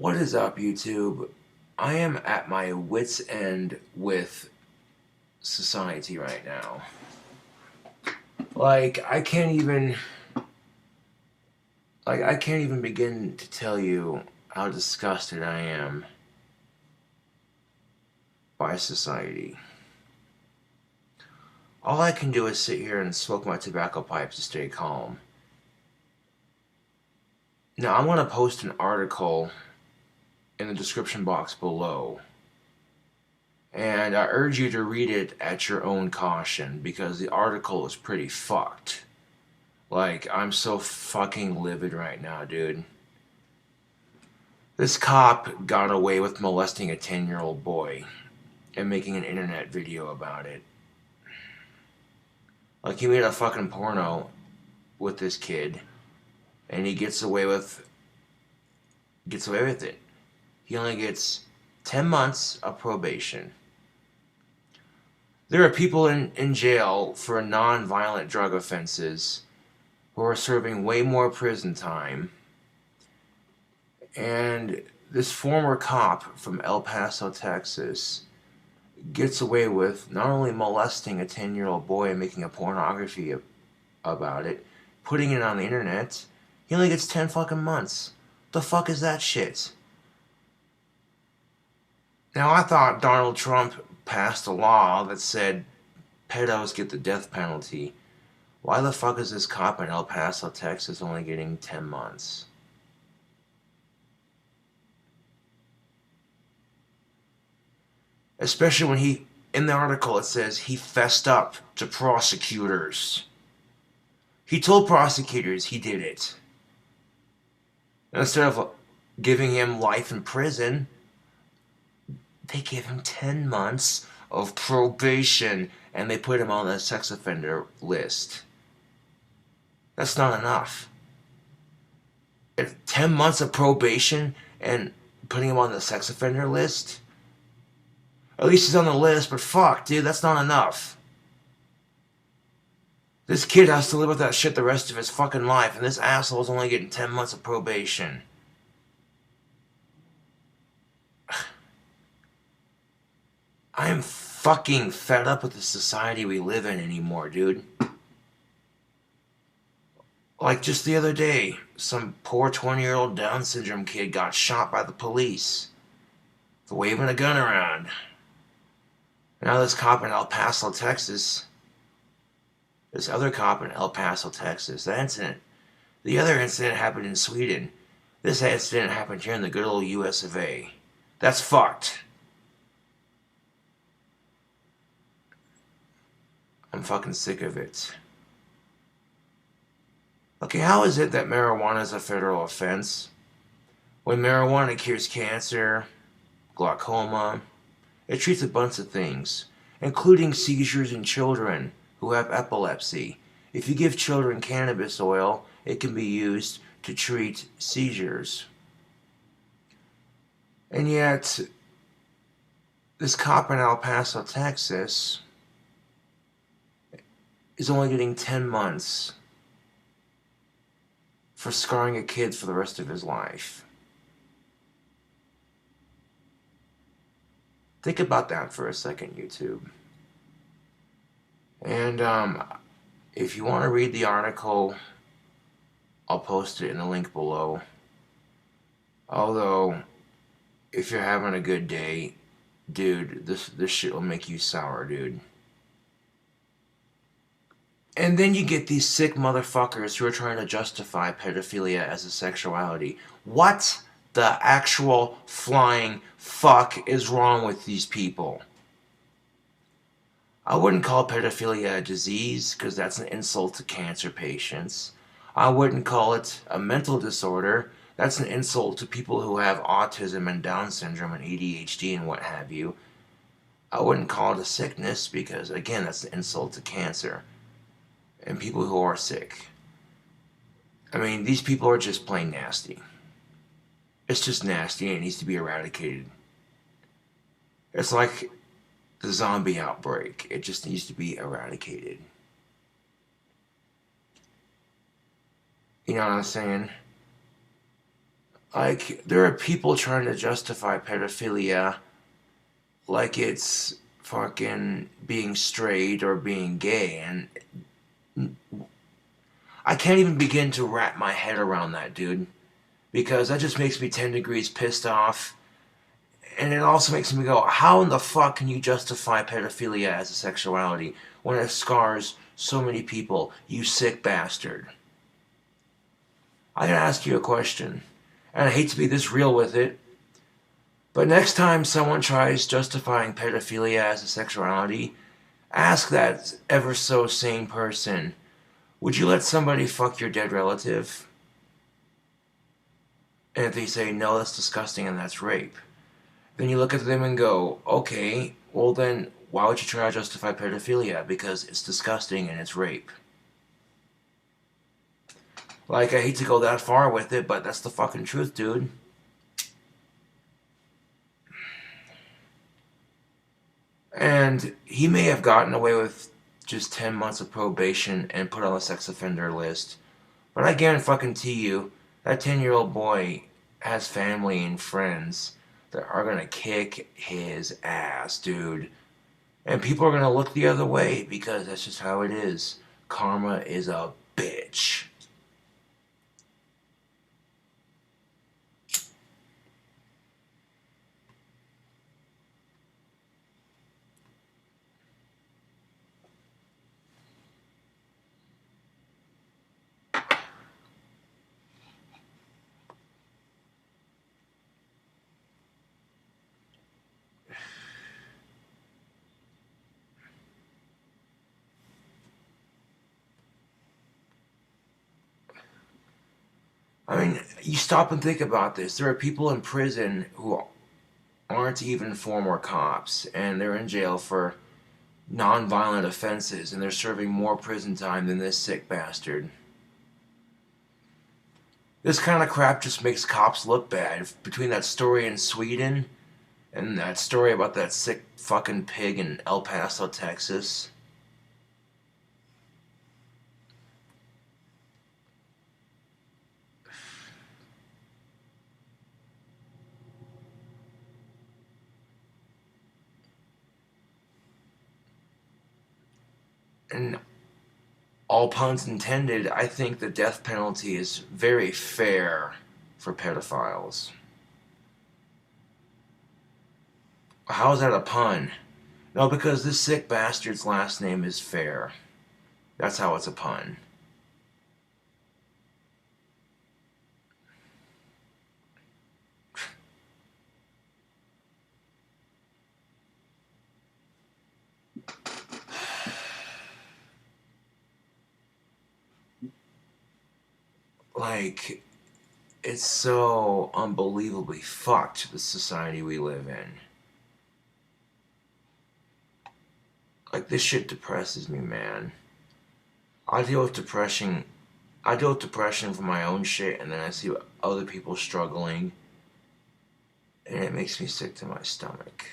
What is up, YouTube? I am at my wit's end with society right now. I can't even begin to tell you how disgusted I am by society. All I can do is sit here and smoke my tobacco pipes to stay calm. Now, I'm going to post an article in the description box below, and I urge you to read it at your own caution because the article is pretty fucked. I'm so fucking livid right now, dude. This cop got away with molesting a 10-year-old boy and making an internet video about it. He made a fucking porno with this kid, and he gets away with it. He only gets 10 months of probation. There are people in jail for non-violent drug offenses who are serving way more prison time. And this former cop from El Paso, Texas, gets away with not only molesting a 10-year-old boy and making a pornography about it, putting it on the internet, he only gets 10 fucking months. The fuck is that shit? Now, I thought Donald Trump passed a law that said pedos get the death penalty. Why the fuck is this cop in El Paso, Texas only getting 10 months? Especially when in the article it says he fessed up to prosecutors. He told prosecutors he did it. And instead of giving him life in prison, they give him 10 months of probation and they put him on the sex offender list. That's not enough. 10 months of probation and putting him on the sex offender list? At least he's on the list, but fuck, dude, that's not enough. This kid has to live with that shit the rest of his fucking life, and this asshole's only getting 10 months of probation. I am fucking fed up with the society we live in anymore, dude. Just the other day, some poor 20-year-old Down syndrome kid got shot by the police for waving a gun around. Now this other cop in El Paso, Texas, the other incident happened in Sweden. This incident happened here in the good old US of A. That's fucked. I'm fucking sick of it. Okay, how is it that marijuana is a federal offense when marijuana cures cancer, glaucoma? It treats a bunch of things, including seizures in children who have epilepsy. If you give children cannabis oil, it can be used to treat seizures. And yet, this cop in El Paso, Texas, is only getting 10 months for scarring a kid for the rest of his life. Think about that for a second, YouTube. And if you want to read the article, I'll post it in the link below. Although, if you're having a good day, dude, this shit will make you sour, dude. And then you get these sick motherfuckers who are trying to justify pedophilia as a sexuality. What the actual flying fuck is wrong with these people? I wouldn't call pedophilia a disease, because that's an insult to cancer patients. I wouldn't call it a mental disorder. That's an insult to people who have autism and Down syndrome and ADHD and what have you. I wouldn't call it a sickness, because again, that's an insult to cancer and people who are sick. I mean, these people are just plain nasty. It's just nasty and it needs to be eradicated. It's like the zombie outbreak. It just needs to be eradicated. You know what I'm saying? Like, there are people trying to justify pedophilia like it's fucking being straight or being gay, and I can't even begin to wrap my head around that, dude. Because that just makes me 10 degrees pissed off. And it also makes me go, how in the fuck can you justify pedophilia as a sexuality when it scars so many people, you sick bastard? I gotta ask you a question, and I hate to be this real with it, but next time someone tries justifying pedophilia as a sexuality, ask that ever so sane person, would you let somebody fuck your dead relative? And if they say, no, that's disgusting and that's rape, then you look at them and go, okay, well then, why would you try to justify pedophilia? Because it's disgusting and it's rape. Like, I hate to go that far with it, but that's the fucking truth, dude. And he may have gotten away with just 10 months of probation and put on the sex offender list. But I guarantee you, that 10-year-old boy has family and friends that are gonna kick his ass, dude. And people are gonna look the other way because that's just how it is. Karma is a bitch. I mean, you stop and think about this. There are people in prison who aren't even former cops, and they're in jail for non-violent offenses, and they're serving more prison time than this sick bastard. This kind of crap just makes cops look bad. Between that story in Sweden and that story about that sick fucking pig in El Paso, Texas. And all puns intended, I think the death penalty is very fair for pedophiles. How is that a pun? No, because this sick bastard's last name is Fair. That's how it's a pun. Like, it's so unbelievably fucked, the society we live in. Like, this shit depresses me, man. I deal with depression. I deal with depression for my own shit, and then I see other people struggling, and it makes me sick to my stomach.